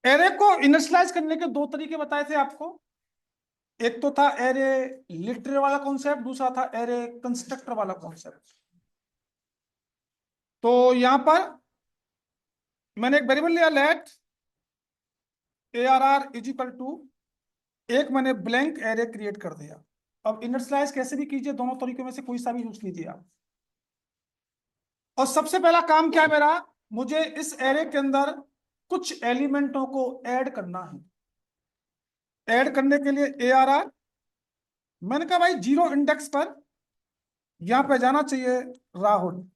Array को initialise करने के दो तरीके बताए थे आपको। एक तो था एरे लिटरल वाला कॉन्सेप्ट, दूसरा था एरे कंस्ट्रक्टर वाला कॉन्सेप्ट। तो यहां पर मैंने एक वेरिएबल लिया let ARR is equal to, एक मैंने ब्लैंक एरे क्रिएट कर दिया। अब इनिशियलाइज कैसे भी कीजिए, दोनों तरीकों में से कोई सा भी यूज कीजिए आप। और सबसे पहला काम क्या है मेरा, मुझे इस एरे के अंदर कुछ एलिमेंटों को ऐड करना है। ऐड करने के लिए ARR, मैंने कहा भाई 0 इंडेक्स पर यहां पे जाना चाहिए राहुल।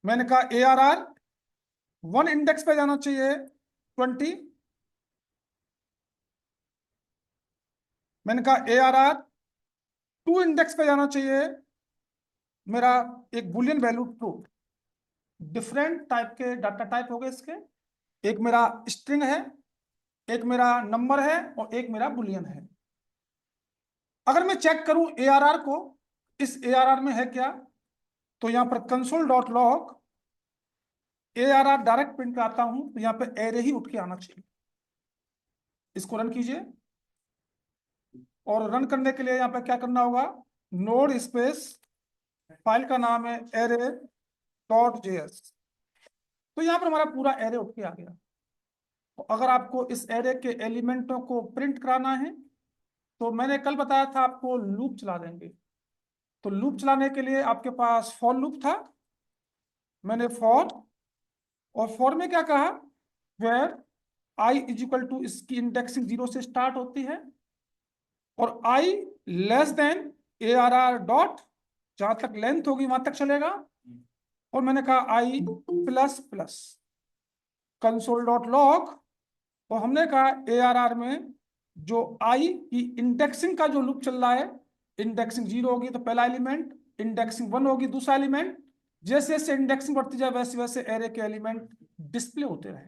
मैंने कहा ARR 1 इंडेक्स पे जाना चाहिए 20। मैंने कहा ARR 2 इंडेक्स पे जाना चाहिए मेरा एक Boolean value true. Different type के डाटा टाइप हो गए इसके, एक मेरा स्ट्रिंग है, एक मेरा नंबर है और एक मेरा बुलियन है। अगर मैं चेक करूं ARR को, इस ARR में है क्या, तो यहां पर console dot log ARR direct print कराता हूं तो यहां पे एरे ही उठ के आना चाहिए। इसको रन कीजिए, और रन करने के लिए यहां पे क्या करना होगा, नोड स्पेस, फाइल का नाम है array.js। तो यहां पर हमारा पूरा एरे उठ के आ गया। तो अगर आपको इस एरे के एलिमेंटों को प्रिंट कराना है तो मैंने कल बताया था आपको लूप चला देंगे। तो लूप चलाने के लिए आपके पास फॉर लूप था, मैंने फॉर, और फॉर में क्या कहा, where I is equal to, इसकी इंडेक्सिंग 0 से स्टार्ट होती है और I less than ARR dot, जहां तक लेंथ होगी वहां तक चलेगा। और मैंने कहा i plus plus console dot log, और हमने कहा ARR में जो आई की इंडेक्सिंग का जो लूप चल रहा है, इंडेक्सिंग 0 होगी तो पहला एलिमेंट, इंडेक्सिंग 1 होगी दूसरा एलिमेंट, जैसे जैसे इंडेक्सिंग बढ़ती जाए वैसे वैसे एरे के एलिमेंट डिस्प्ले होते रहे।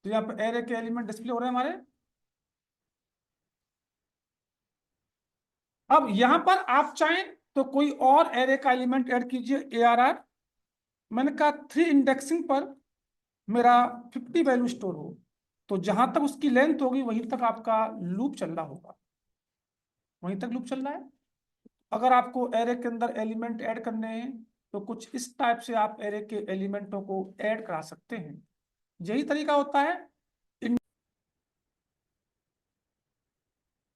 तो यहाँ पर एरे के एलिमेंट डिस्प्ले हो रहे हैं हमारे। अब यहां पर आप चाहें तो कोई और एरे का एलिमेंट ऐड कीजिए ARR। मैंने कहा 3 इंडेक्सिंग पर मेरा 50 वैल्यू स्टोर हो, तो जहां तक उसकी लेंथ होगी वहीं तक आपका लूप चल रहा होगा, वहीं तक लूप चल रहा है। अगर आपको एरे के अंदर एलिमेंट ऐड करने हैं तो कुछ इस टाइप से आप एरे के एलिमेंटों को ऐड करा सकते हैं। यही तरीका होता है।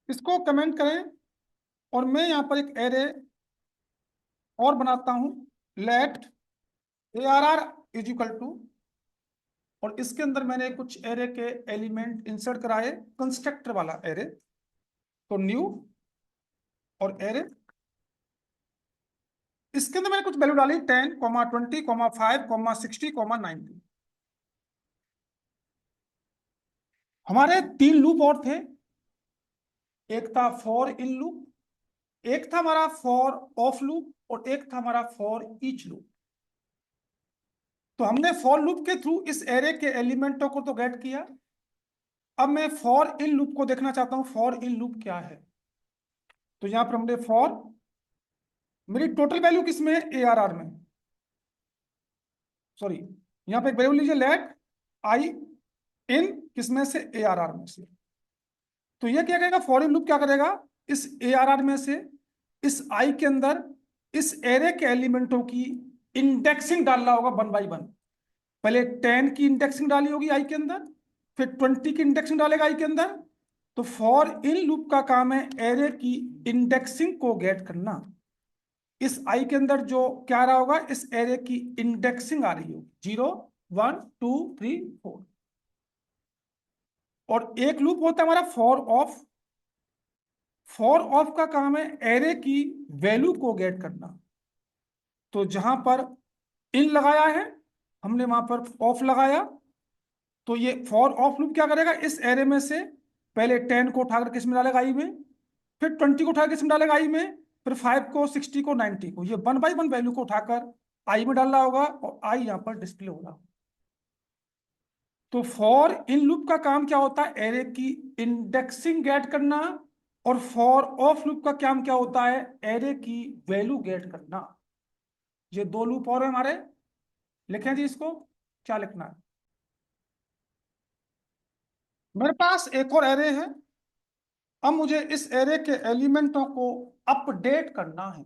इसको कमेंट करें, और मैं यहां पर एक एरे और बनाता हूं, let ARR is equal to, और इसके अंदर मैंने कुछ एरे के एलिमेंट इंसर्ट कराए, कंस्ट्रक्टर वाला एरे। तो न्यू और एरे, इसके अंदर मैंने कुछ वैल्यू डाली 10, 20, 5, 60, 90। हमारे 3 लूप और थे, एक था फॉर इन लूप, एक था हमारा फॉर ऑफ लूप, और एक था हमारा फॉर ईच लूप। तो हमने फॉर लूप के थ्रू इस एरे के एलिमेंटों को तो गेट किया। अब मैं फॉर इन लूप को देखना चाहता हूं, फॉर इन लूप क्या है। तो यहां पर हमने फॉर, मेरी टोटल वैल्यू किसमें है, ARR में, सॉरी, यहां पे एक वैल्यू लीजिए लेट आई इन, किसमें से, ARR में से। तो ये क्या करेगा, फॉर इन लूप क्या करेगा, इस ARR में से इस आई के अंदर इस एरे के एलिमेंटों की इंडेक्सिंग डालना होगा 1 बाई 1। पहले 10 की इंडेक्सिंग डाली होगी आई के अंदर, फिर 20 की इंडेक्सिंग डालेगा आई के अंदर। तो फॉर इन लूप का काम है एरे की इंडेक्सिंग को गेट करना। इस आई के अंदर जो क्या आ रहा होगा, इस एरे की इंडेक्सिंग आ रही होगी 0, 1, 2, 3, 4। और एक लूप होता है हमारा फॉर ऑफ। फॉर ऑफ का काम है एरे की वैल्यू को गेट करना। तो जहां पर इन लगाया है हमने, वहां पर ऑफ लगाया। तो ये फॉर ऑफ लूप क्या करेगा, इस एरे में से पहले 10 को उठाकर किस में डालेगा, आई में, फिर 20 को उठाकर किस में डालेगा, आई में, फिर 5 को, 60 को, 90 को, ये 1 बाई 1 वैल्यू को उठाकर आई में डालना होगा, और आई यहां पर डिस्प्ले होगा। तो फॉर इन लूप का काम क्या होता है, एरे की इंडेक्सिंग गेट करना। और फॉर ऑफ लूप का काम क्या होता है, एरे की वैल्यू गेट करना। ये 2 लूप और है हमारे। लिखें जी इसको, क्या लिखना है, मेरे पास एक और एरे है। अब मुझे इस एरे के एलिमेंटों को अपडेट करना है।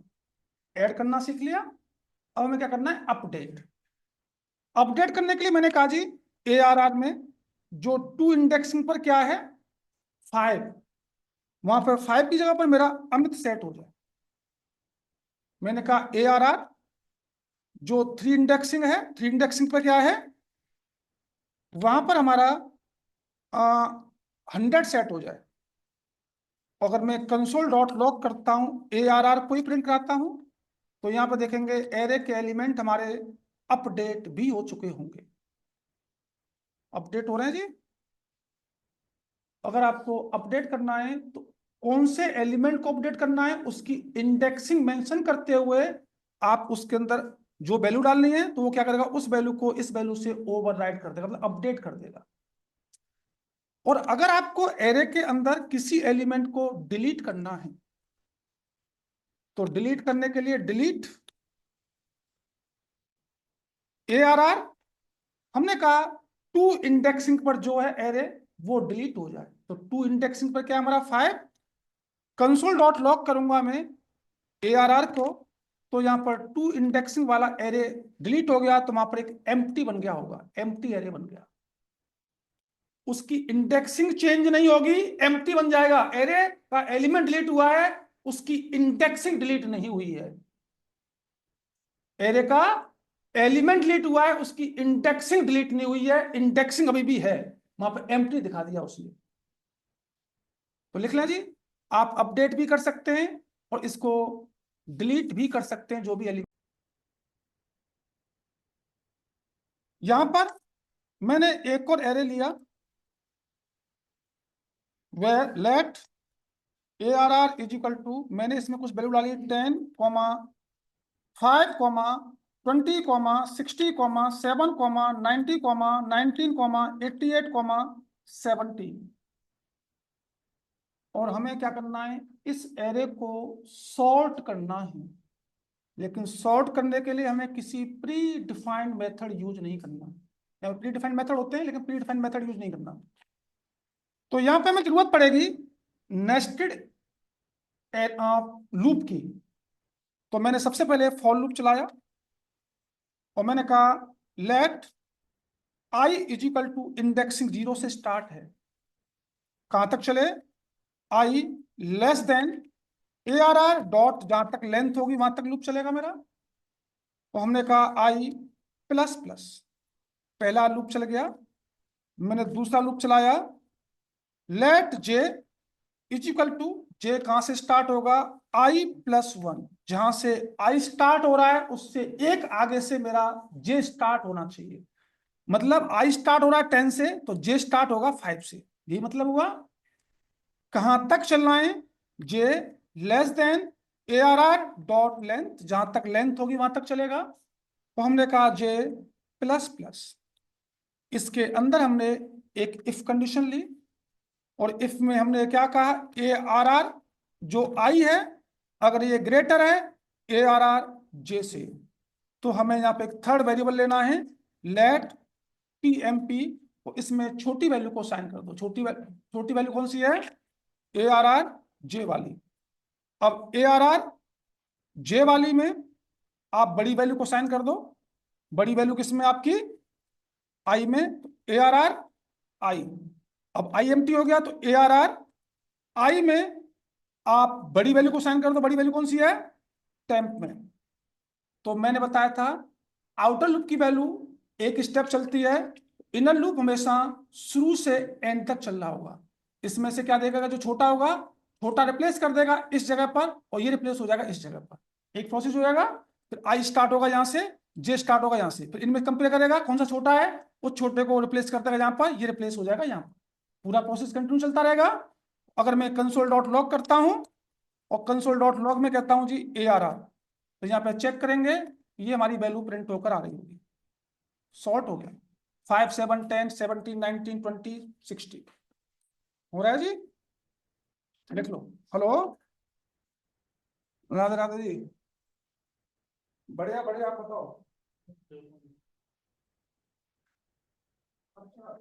ऐड करना सीख लिया, अब हमें क्या करना है, अपडेट। अपडेट करने के लिए मैंने कहा जी ARR में जो टू इंडेक्सिंग पर क्या है 5, वहां पर 5 की जगह पर मेरा अमित सेट हो जाए। मैंने कहा ARR जो 3 इंडेक्सिंग है, 3 इंडेक्सिंग पर क्या है, वहां पर हमारा 100 सेट हो जाए। अगर मैं कंसोल डॉट लॉग करता हूं ARR को ही प्रिंट कराता हूं, तो यहां पर देखेंगे एरे के एलिमेंट हमारे अपडेट भी हो चुके होंगे। अपडेट हो रहे हैं जी। अगर आपको अपडेट करना है तो कौन से एलिमेंट को अपडेट करना है उसकी इंडेक्सिंग मेंशन करते हुए आप उसके अंदर जो वैल्यू डालनी है तो वो क्या करेगा, उस वैल्यू को इस वैल्यू से ओवरराइड कर देगा, मतलब अपडेट कर देगा। और अगर आपको एरे के अंदर किसी एलिमेंट को डिलीट करना है तो डिलीट करने के लिए डिलीट ARR, हमने कहा टू इंडेक्सिंग पर जो है एरे वो डिलीट हो जाए। तो टू इंडेक्सिंग पर क्या हमारा 5, कंसोल डॉट लॉग करूंगा मैं ARR को, तो यहां पर टू इंडेक्सिंग वाला एरे डिलीट हो गया, तो वहां पर एक एम्प्टी बन गया होगा, एम्प्टी एरे बन गया। उसकी इंडेक्सिंग चेंज नहीं होगी, एम्प्टी बन जाएगा। एरे का एलिमेंट डिलीट हुआ है, उसकी इंडेक्सिंग डिलीट नहीं हुई है। एरे का एलिमेंट डिलीट हुआ है, उसकी इंडेक्सिंग डिलीट नहीं हुई है, इंडेक्सिंग अभी भी है, वहां पर एम्प्टी दिखा दिया उसने। तो लिख लें जी, आप अपडेट भी कर सकते हैं और इसको डिलीट भी कर सकते हैं, जो भी एलिमेंट। यहां पर मैंने एक और एरे लिया, where let ARR is equal to, मैंने इसमें कुछ वैल्यू डाली 10, 5, 20, 60, 70, 90, 88, 17। और हमें क्या करना है, इस एरे को सॉर्ट करना है। लेकिन सॉर्ट करने के लिए हमें किसी प्री डिफाइंड मेथड यूज नहीं करना। प्री डिफाइंड मेथड होते हैं लेकिन प्री डिफाइंड मेथड यूज नहीं करना। तो यहां पे हमें जरूरत पड़ेगी नेस्टेड लूप की। तो मैंने सबसे पहले फॉर लूप चलाया और मैंने कहा let I is equal to, indexing 0 से स्टार्ट है, कहां तक चले, I less than ARR dot, जहां तक लेंथ होगी वहां तक लूप चलेगा मेरा। तो हमने कहा आई प्लस प्लस, पहला लूप चल गया। मैंने दूसरा लूप चलाया, let j is equal to, j कहां से स्टार्ट होगा, I+1, जहां से आई स्टार्ट हो रहा है उससे एक आगे से मेरा जे स्टार्ट होना चाहिए। मतलब आई स्टार्ट हो रहा है 10 से तो जे स्टार्ट होगा 5 से, यही मतलब हुआ। कहां तक चलना है, j less than ARR dot length, जहां तक लेंथ होगी वहां तक चलेगा। तो हमने कहा जे प्लस प्लस, इसके अंदर हमने एक इफ कंडीशन ली और इफ में हमने क्या कहा, ARR जो आई है अगर ये ग्रेटर है ARR जे से, तो हमें यहाँ पे एक थर्ड वेरिएबल लेना है, लेट PMP। तो इसमें छोटी वैल्यू को साइन कर दो, छोटी वैल्यू कौन सी है, ARR जे वाली। अब ARR जे वाली में आप बड़ी वैल्यू को साइन कर दो। बड़ी वैल्यू किसमें आपकी, आई में, ARR आई। अब IMT हो गया तो ARR आई में आप बड़ी वैल्यू को साइन कर दो। बड़ी वैल्यू कौन सी है, टेम्प में। तो मैंने बताया था आउटर लूप की वैल्यू एक स्टेप चलती है, इनर लूप हमेशा शुरू से एंड तक चल रहा होगा। इसमें से क्या देगा, जो छोटा होगा छोटा रिप्लेस कर देगा इस जगह पर और ये रिप्लेस हो जाएगा इस जगह पर, एक प्रोसेस हो जाएगा। फिर आई स्टार्ट होगा यहाँ से, जे स्टार्ट होगा यहाँ से, फिर इनमें कंपेयर करेगा कौन सा छोटा है, उस छोटे को रिप्लेस कर देगा यहाँ पर, ये रिप्लेस हो जाएगा यहाँ पर। पूरा प्रोसेस कंटिन्यू चलता रहेगा। अगर मैं कंसोल डॉट लॉग करता हूँ और कंसोल डॉट लॉग में कहता हूँ जी ARR, तो यहाँ पे चेक करेंगे ये हमारी वैल्यू प्रिंट होकर आ रही होगी। सॉर्ट हो गया, 5, 7, 10, 17, 19, 20, 60 हो रहा है जी। देख लो। हेलो, राधे राधे जी। बढ़िया बढ़िया, आप बताओ। अच्छा,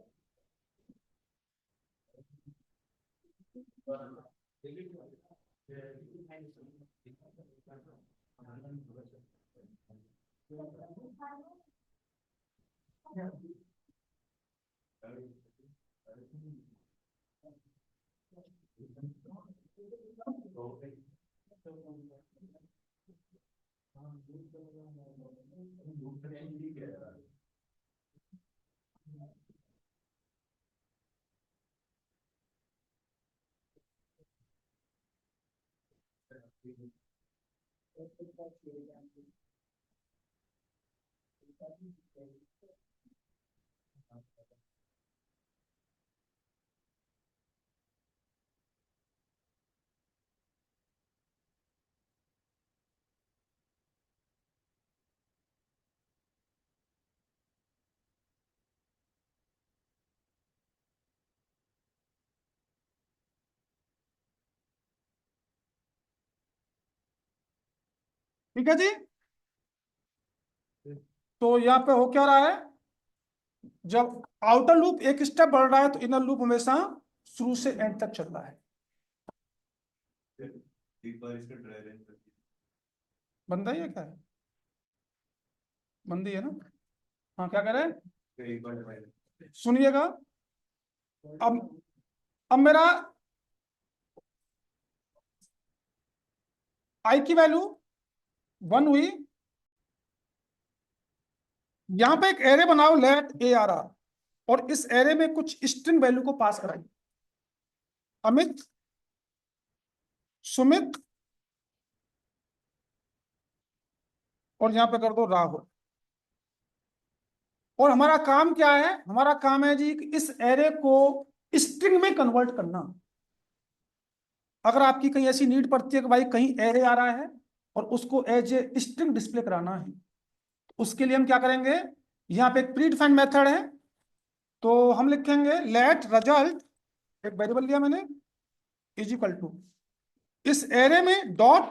ठीक है जी। तो यहाँ पे हो क्या रहा है, जब आउटर लूप एक स्टेप बढ़ रहा है तो इनर लूप हमेशा शुरू से एंड तक चल रहा है। एक बार इसका ड्राई रन कर बंदा ही है क्या है, बंदी है ना। हाँ क्या कह रहे हैं, दिया, एक बार ड्राई रन। सुनिएगा। अब अब मेरा आई की वैल्यू 1 हुई। यहां पे एक एरे बनाओ लेट ए आर आर, और इस एरे में कुछ स्ट्रिंग वैल्यू को पास कराइए। अमित, सुमित, और यहां पे कर दो राहुल। और हमारा काम क्या है, हमारा काम है जी कि इस एरे को स्ट्रिंग में कन्वर्ट करना। अगर आपकी कहीं ऐसी नीड पड़ती है कि भाई कहीं एरे आ रहा है और उसको एज ए स्ट्रिंग डिस्प्ले कराना है, उसके लिए हम क्या करेंगे, यहाँ पे एक प्री डिफाइंड मेथड है, तो हम लिखेंगे लेट रिजल्ट, एक वेरिएबल लिया मैंने, इज इक्वल टू इस एरे में dot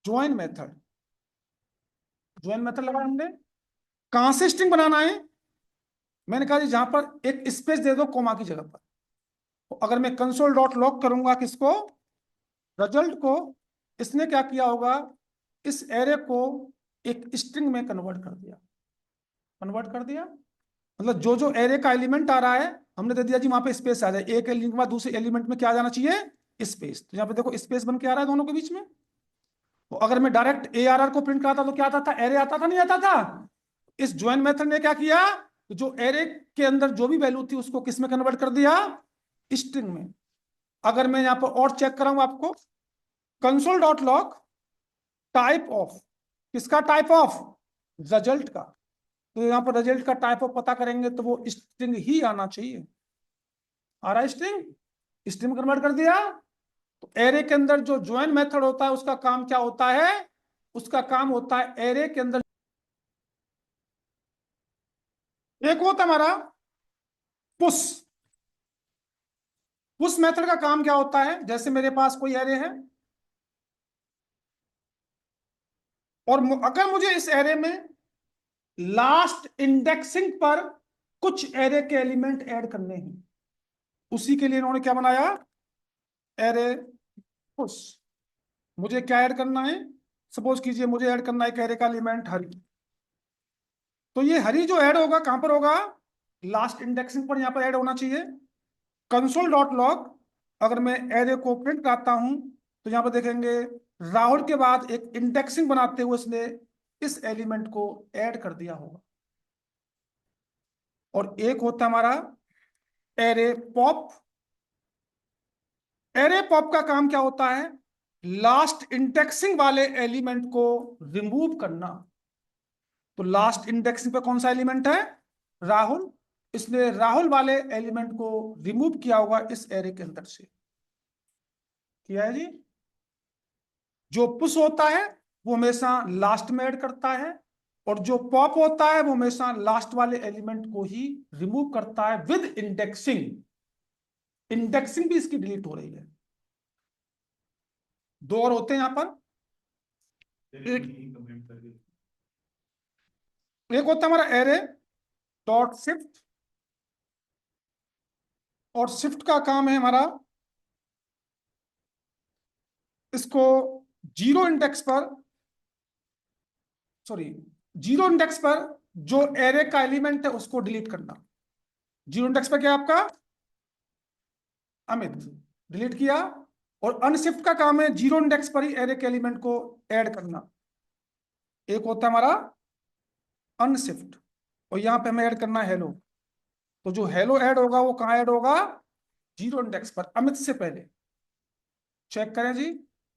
join method. Join method लगा हमने, कहां से स्ट्रिंग बनाना है, मैंने कहा जी जहां पर एक स्पेस दे दो कोमा की जगह पर। तो अगर मैं कंसोल डॉट लॉग करूंगा किसको, रिजल्ट को, इसने क्या किया होगा, इस एरे को एक स्ट्रिंग में कन्वर्ट कर दिया। कन्वर्ट कर दिया मतलब जो जो एरे का एलिमेंट आ रहा है हमने दे दिया जी, वहां पे स्पेस आ जाए, एक एलिमेंट के बाद दूसरे एलिमेंट में क्या आ जाना चाहिए, स्पेस। तो यहाँ पे देखो स्पेस बन के आ रहा है दोनों के बीच में। तो अगर मैं डायरेक्ट ए आर आर को प्रिंट कराता तो क्या आता था, एरे आता था नहीं आता था। इस ज्वाइन मेथड ने क्या किया, जो एरे के अंदर जो भी वैल्यू थी उसको किस में कन्वर्ट कर दिया, स्ट्रिंग में। अगर मैं यहाँ पर और चेक कराऊंगा आपको, console dot log type of, किसका टाइप ऑफ, रिजल्ट का। तो यहाँ पर रिजल्ट का टाइप ऑफ पता करेंगे तो वो स्ट्रिंग ही आना चाहिए। आ रहा है स्ट्रिंग, स्ट्रिंग कन्वर्ट कर दिया। तो एरे के अंदर जो ज्वाइन मेथड होता है उसका काम क्या होता है, उसका काम होता है एरे के अंदर, एक होता हमारा पुश। पुश मेथड का काम क्या होता है, जैसे मेरे पास कोई एरे है और अगर मुझे इस एरे में लास्ट इंडेक्सिंग पर कुछ एरे के एलिमेंट ऐड करने हैं, उसी के लिए इन्होंने क्या बनाया, एरे पुश। मुझे क्या ऐड करना है, सपोज कीजिए मुझे ऐड करना है एक एरे का एलिमेंट हरी। तो ये हरी जो ऐड होगा कहां पर होगा, लास्ट इंडेक्सिंग पर, यहां पर ऐड होना चाहिए। कंसोल डॉट लॉग, अगर मैं एरे को प्रिंट कराता हूं तो यहां पर देखेंगे राहुल के बाद एक इंडेक्सिंग बनाते हुए इसने इस एलिमेंट को ऐड कर दिया होगा। और एक होता है हमारा एरे पॉप। एरे पॉप का काम क्या होता है, लास्ट इंडेक्सिंग वाले एलिमेंट को रिमूव करना। तो लास्ट इंडेक्सिंग पे कौन सा एलिमेंट है, राहुल, इसने राहुल वाले एलिमेंट को रिमूव किया होगा इस एरे के अंदर से। किया है जी। जो पुश होता है वो हमेशा लास्ट में ऐड करता है, और जो पॉप होता है वो हमेशा लास्ट वाले एलिमेंट को ही रिमूव करता है विद इंडेक्सिंग। इंडेक्सिंग भी इसकी डिलीट हो रही है। दो और होते हैं यहां पर, एक कमेंट करके एक होता है हमारा एरे डॉट शिफ्ट, और शिफ्ट का काम है हमारा इसको जीरो इंडेक्स पर, सॉरी, जीरो इंडेक्स पर जो एरे का एलिमेंट है उसको डिलीट करना। जीरो इंडेक्स पर क्या है आपका? अमित, डिलीट किया। और अनशिफ्ट का काम है जीरो इंडेक्स पर ही एरे के एलिमेंट को ऐड करना। एक होता है हमारा अनशिफ्ट, और यहां पे हमें ऐड करना है हेलो। तो जो हेलो ऐड होगा वो कहां ऐड होगा? जीरो इंडेक्स पर, अमित से पहले। चेक करें जी,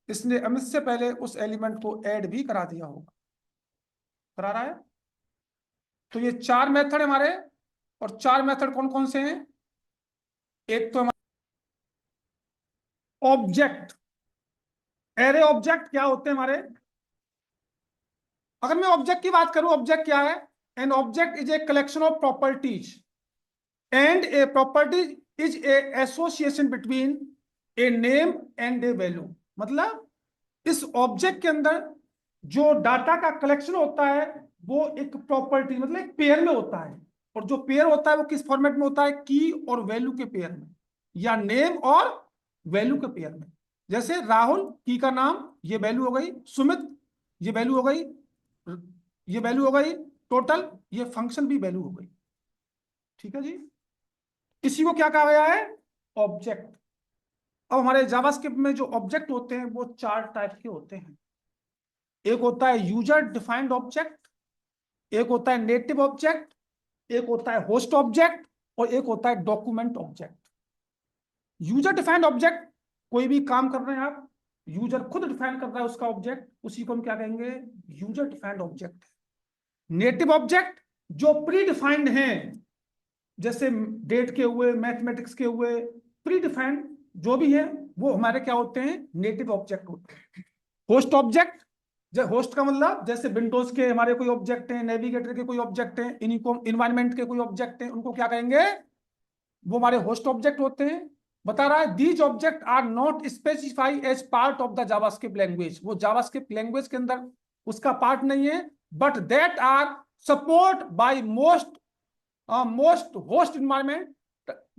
इसने अमित से पहले उस एलिमेंट को ऐड भी करा दिया होगा। करा रहा है। तो ये चार मेथड हमारे, और चार मेथड कौन कौन से हैं? एक तो ऑब्जेक्ट, एरे ऑब्जेक्ट क्या होते हैं हमारे? अगर मैं ऑब्जेक्ट की बात करूं, ऑब्जेक्ट क्या है? An object is a collection of properties and a property is a association between a name and A value. मतलब इस ऑब्जेक्ट के अंदर जो डाटा का कलेक्शन होता है वो एक प्रॉपर्टी, मतलब एक पेयर में होता है। और जो पेयर होता है वो किस फॉर्मेट में होता है? की और वैल्यू के पेयर में, या नेम और वैल्यू के पेयर में। जैसे राहुल, की का नाम, ये वैल्यू हो गई। सुमित, ये वैल्यू हो गई। ये वैल्यू हो गई टोटल, ये फंक्शन भी वैल्यू हो गई। ठीक है जी। इसी को क्या कहा गया है? ऑब्जेक्ट। अब हमारे जावास्क्रिप्ट में जो ऑब्जेक्ट होते हैं वो चार टाइप के होते हैं। एक होता है यूजर डिफाइंड ऑब्जेक्ट, एक होता है नेटिव ऑब्जेक्ट, एक होता है होस्ट ऑब्जेक्ट, और एक होता है document object. User defined object, कोई भी काम कर रहे हैं आप, यूजर खुद डिफाइन कर रहा है उसका ऑब्जेक्ट, उसी को हम क्या कहेंगे? User defined object. Native object जो प्री डिफाइंड हैं, जैसे डेट के हुए, मैथमेटिक्स के हुए, प्री डिफाइंड जो भी है वो हमारे क्या होते हैं? नेटिव ऑब्जेक्ट होते हैं। होस्ट ऑब्जेक्ट, होस्ट का मतलब जैसे विंडोज के हमारे कोई ऑब्जेक्ट हैं, नेविगेटर के कोई ऑब्जेक्ट हैं, इनको इन्वायरमेंट के कोई ऑब्जेक्ट हैं, उनको क्या कहेंगे? वो हमारे होस्ट ऑब्जेक्ट होते हैं। बता रहा है these object are not specify as part of the JavaScript language. वो जावास्क्रिप्ट लैंग्वेज के अंदर उसका पार्ट नहीं है, but that are support by most most host environment.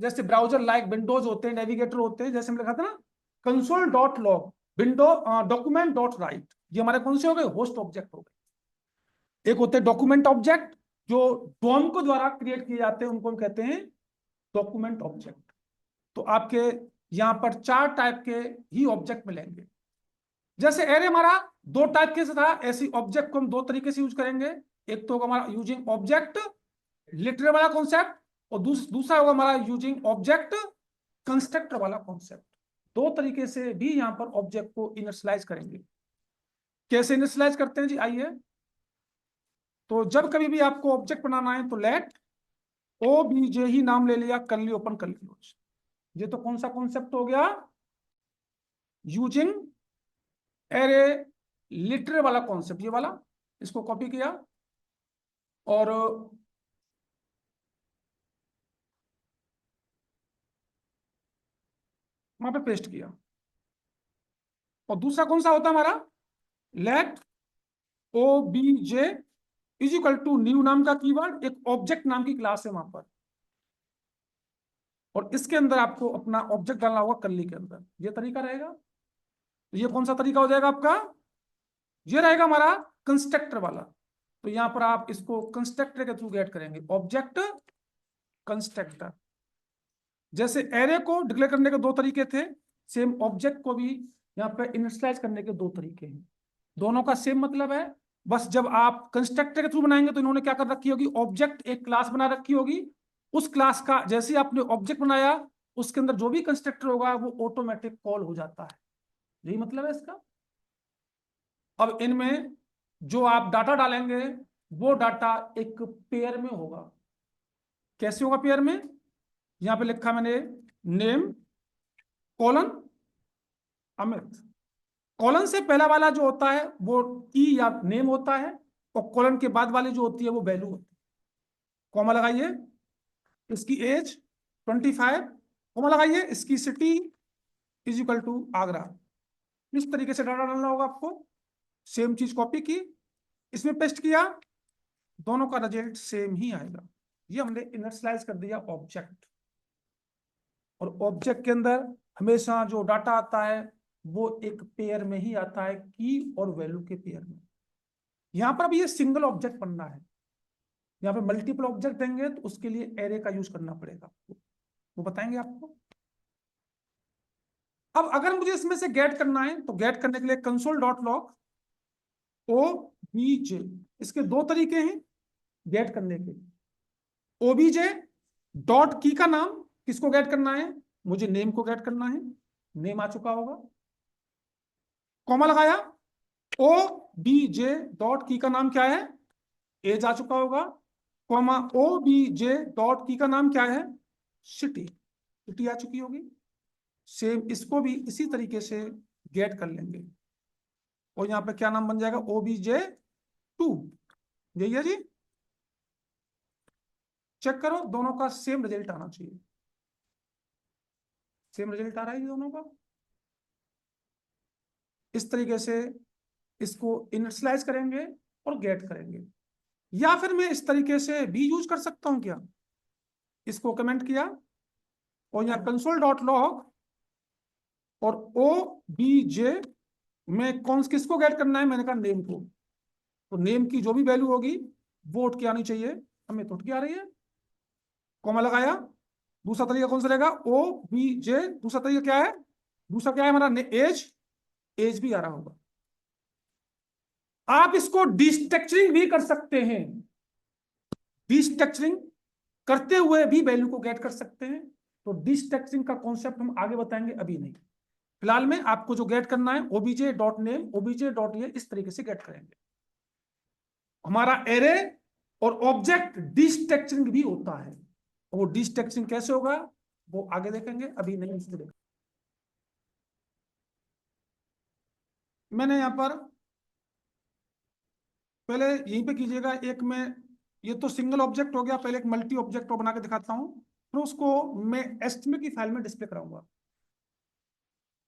जैसे ब्राउजर लाइक विंडोज होते हैं, नेविगेटर होते हैं, जैसे हमने लिखा था ना console dot log, window document dot right, ये हमारे कौन से हो गए? होस्ट ऑब्जेक्ट हो गए। एक होते हैं डॉक्यूमेंट ऑब्जेक्ट जो डॉम को द्वारा क्रिएट किए जाते हैं, उनको हम कहते हैं डॉक्यूमेंट ऑब्जेक्ट। तो आपके यहां पर चार टाइप के ही ऑब्जेक्ट मिलेंगे। जैसे एरे हमारा दो टाइप के से था, ऐसी ऑब्जेक्ट को हम दो तरीके से यूज करेंगे। एक तो होगा हमारा यूजिंग ऑब्जेक्ट लिटरल वाला कॉन्सेप्ट, और दूसरा होगा हमारा यूजिंग ऑब्जेक्ट कंस्ट्रक्टर वाला कॉन्सेप्ट। दो तरीके से भी यहां पर ऑब्जेक्ट को इनिशियलाइज करेंगे। कैसे इनिशियलाइज करते हैं जी? आइए। तो जब कभी भी आपको ऑब्जेक्ट बनाना है तो लेट ओ बी जे ही नाम ले लिया, कर ली ओपन, कर ली क्लोज। ये तो कौन सा कॉन्सेप्ट हो गया? यूजिंग एरे लिटरल वाला कॉन्सेप्ट, ये वाला। इसको कॉपी किया और वहां पे पेस्ट किया। और दूसरा कौन सा होता है हमारा? Let O B J is equal to new नाम का कीवर्ड, एक ऑब्जेक्ट नाम की क्लास है वहां पर, और इसके अंदर आपको अपना ऑब्जेक्ट डालना होगा कर्ली के अंदर। ये तरीका रहेगा। तो ये कौन सा तरीका हो जाएगा आपका? ये रहेगा हमारा कंस्ट्रक्टर वाला। तो यहां पर आप इसको कंस्ट्रक्टर के थ्रू गेट करेंगे, ऑब्जेक्ट कंस्ट्रक्टर। जैसे एरे को डिक्लेयर करने के दो तरीके थे, सेम ऑब्जेक्ट को भी यहाँ पे इनिशियलाइज करने के दो तरीके हैं। दोनों का सेम मतलब है, बस जब आप कंस्ट्रक्टर के थ्रू बनाएंगे तो इन्होंने क्या कर रखी होगी? ऑब्जेक्ट एक क्लास बना रखी होगी। उस क्लास का जैसे ही आपने ऑब्जेक्ट बनाया, उसके अंदर जो भी कंस्ट्रक्टर होगा वो ऑटोमेटिक कॉल हो जाता है। यही मतलब है इसका। अब इनमें जो आप डाटा डालेंगे वो डाटा एक पेयर में होगा। कैसे होगा पेयर में? यहां पे लिखा मैंने नेम कॉलन अमित। कॉलन से पहला वाला जो होता है वो की या नेम होता है, और कॉलन के बाद वाली जो होती है वो वैल्यू होती है। कॉमा लगाइए, इसकी एज 25, कॉमा लगाइए, इसकी city is equal to Agra. इस तरीके से डाटा डालना होगा आपको। सेम चीज कॉपी की, इसमें पेस्ट किया, दोनों का रिजल्ट सेम ही आएगा। ये हमने इनिशियलाइज कर दिया ऑब्जेक्ट। और ऑब्जेक्ट के अंदर हमेशा जो डाटा आता है वो एक पेयर में ही आता है, की और वैल्यू के पेयर में। यहां पर अभी ये सिंगल ऑब्जेक्ट बनना है, यहाँ पे मल्टीपल ऑब्जेक्ट देंगे तो उसके लिए एरे का यूज करना पड़ेगा, वो बताएंगे आपको। अब अगर मुझे इसमें से गेट करना है तो गेट करने के लिए कंसोल डॉट लॉग ओबीजे, इसके दो तरीके हैं गेट करने के। ओबीजे डॉट की का नाम किसको गेट करना है, मुझे नेम को गेट करना है, नेम आ चुका होगा, कॉमा लगाया। ओ बी जे डॉट की का नाम क्या है, एज आ चुका होगा, comma O B J dot key का नाम क्या है, सिटी, सिटी आ चुकी होगी। सेम इसको भी इसी तरीके से गेट कर लेंगे, और यहाँ पे क्या नाम बन जाएगा, OBJ2। यही है जी, चेक करो दोनों का सेम रिजल्ट आना चाहिए, सेम रिजल्ट आ रहा है ये दोनों का। इस तरीके से इसको इनिशियलाइज करेंगे और गेट करेंगे, या फिर मैं इस तरीके से भी यूज कर सकता हूं क्या, इसको कमेंट किया और यहाँ कंसोल डॉट लॉग और OBJ में कौन किसको गेट करना है, मैंने कहा नेम को, तो नेम की जो भी वैल्यू होगी वो उठ के आनी चाहिए, हमें तो उठ के आ रही है, कॉमा लगाया। दूसरा तरीका कौन सा रहेगा, OBJ, दूसरा तरीका क्या है, दूसरा क्या है हमारा, एज, एज भी आ रहा होगा। आप इसको डिस्ट्रक्चरिंग भी कर सकते हैं, डिस्ट्रक्चरिंग करते हुए भी वैल्यू को गेट कर सकते हैं, तो डिस्ट्रक्चरिंग का कॉन्सेप्ट हम आगे बताएंगे, अभी नहीं। फिलहाल में आपको जो गेट करना है OBJ dot name, OBJ dot ये, इस तरीके से गेट करेंगे। हमारा एरे और ऑब्जेक्ट डिस्ट्रक्चरिंग भी होता है, वो डिस्ट्रक्चरिंग कैसे होगा वो आगे देखेंगे, अभी नहीं इसको देखेंगे। मैंने यहां पर पहले यहीं पे कीजिएगा, एक में ये तो सिंगल ऑब्जेक्ट हो गया, पहले एक मल्टी ऑब्जेक्ट को बना के दिखाता हूं, फिर उसको मैं एस्टिमेट की फाइल में डिस्प्ले कराऊंगा।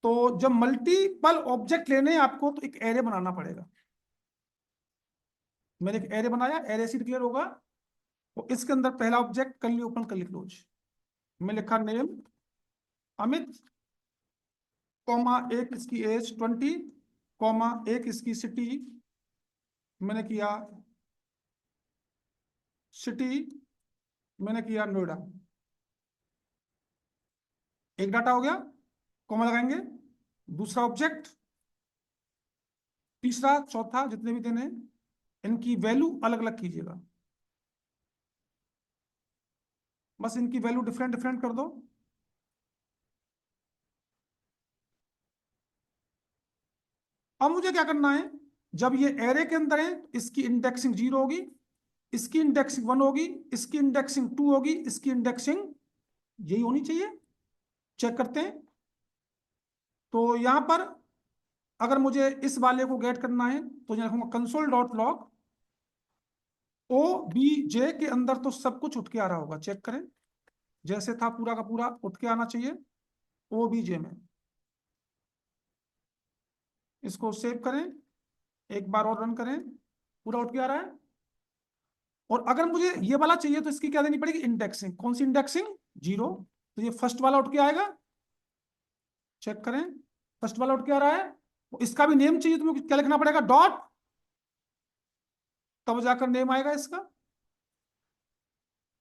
तो जब मल्टीपल ऑब्जेक्ट लेने हैं आपको तो एक एरे बनाना पड़ेगा। मैंने एक एरे बनाया, एरे से डिक्लेयर होगा, तो इसके अंदर पहला ऑब्जेक्ट कर ली ओपन कर ली क्लोज, मैं लिखा नेम अमित, कॉमा एक इसकी एज 20, कॉमा एक इसकी सिटी, मैंने किया सिटी, मैंने किया नोएडा, एक डाटा हो गया, कॉमा लगाएंगे। दूसरा ऑब्जेक्ट, तीसरा, चौथा, जितने भी देने इनकी वैल्यू अलग अलग कीजिएगा, बस इनकी वैल्यू डिफरेंट डिफरेंट कर दो। अब मुझे क्या करना है, जब ये एरे के अंदर है इसकी इंडेक्सिंग 0 होगी, इसकी इंडेक्सिंग 1 होगी, इसकी इंडेक्सिंग 2 होगी, इसकी इंडेक्सिंग यही होनी चाहिए। चेक करते हैं, तो यहां पर अगर मुझे इस वाले को गेट करना है तो यहां रखूंगा कंसोल डॉट लॉग OBJ के अंदर, तो सब कुछ उठ के आ रहा होगा, चेक करें, जैसे था पूरा का पूरा उठ के आना चाहिए OBJ में। इसको सेव करें, एक बार और रन करें, पूरा उठ के आ रहा है। और अगर मुझे ये वाला चाहिए तो इसकी क्या देनी पड़ेगी, इंडेक्सिंग, कौन सी इंडेक्सिंग, 0, तो ये फर्स्ट वाला उठ के आएगा, चेक करें, फर्स्ट वाला उठ के आ रहा है। तो इसका भी नेम चाहिए तो मुझे क्या लिखना पड़ेगा, डॉट, तब जाकर नेम आएगा इसका।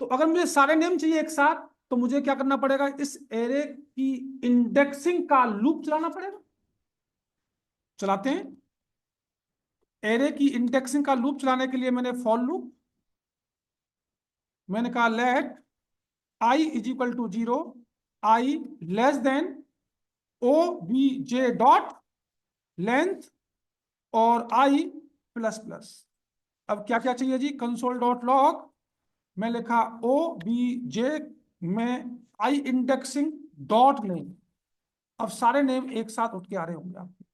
तो अगर मुझे सारे नेम चाहिए एक साथ तो मुझे क्या करना पड़ेगा, इस एरे की इंडेक्सिंग का लूप चलाना पड़ेगा, चलाते हैं। एरे की इंडेक्सिंग का लूप चलाने के लिए मैंने फॉर लूप, मैंने कहा let i is equal to 0, i less than OBJ dot length और i प्लस प्लस। अब क्या क्या चाहिए जी, कंसोल डॉट लॉग, मैं लिखा OBJ में i इंडेक्सिंग डॉट नेम। अब सारे नेम एक साथ उठ के आ रहे होंगे आपके,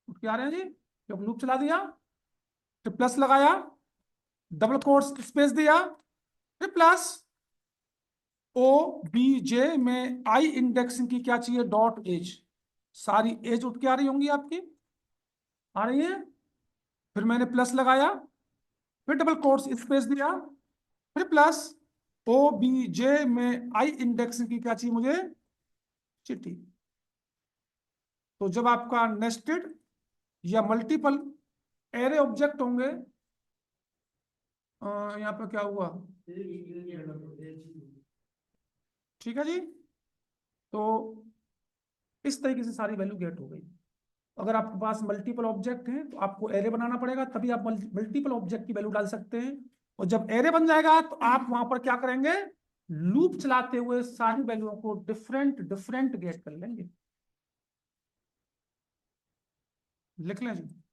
उठ के आ रहे हैं जी, जब लूप चला दिया, फिर प्लस लगाया, डबल कोट्स स्पेस दिया, फिर प्लस OBJ में आई इंडेक्सिंग की क्या चाहिए, डॉट एज, सारी एज उठ के आ रही होंगी आपकी, आ रही है। फिर मैंने प्लस लगाया, फिर डबल कोट्स स्पेस दिया, फिर प्लस OBJ में आई इंडेक्सिंग की क्या चाहिए मुझे, चिट्ठी। तो जब आपका नेस्टेड या मल्टीपल एरे ऑब्जेक्ट होंगे, यहाँ पे क्या हुआ, ठीक है जी। तो इस तरीके से सारी वैल्यू गेट हो गई। अगर आपके पास मल्टीपल ऑब्जेक्ट हैं तो आपको एरे बनाना पड़ेगा, तभी आप मल्टीपल ऑब्जेक्ट की वैल्यू डाल सकते हैं। और जब एरे बन जाएगा तो आप वहां पर क्या करेंगे, लूप चलाते हुए सारी वैल्यूओं को डिफरेंट डिफरेंट गेट कर लेंगे। लिख लें जी।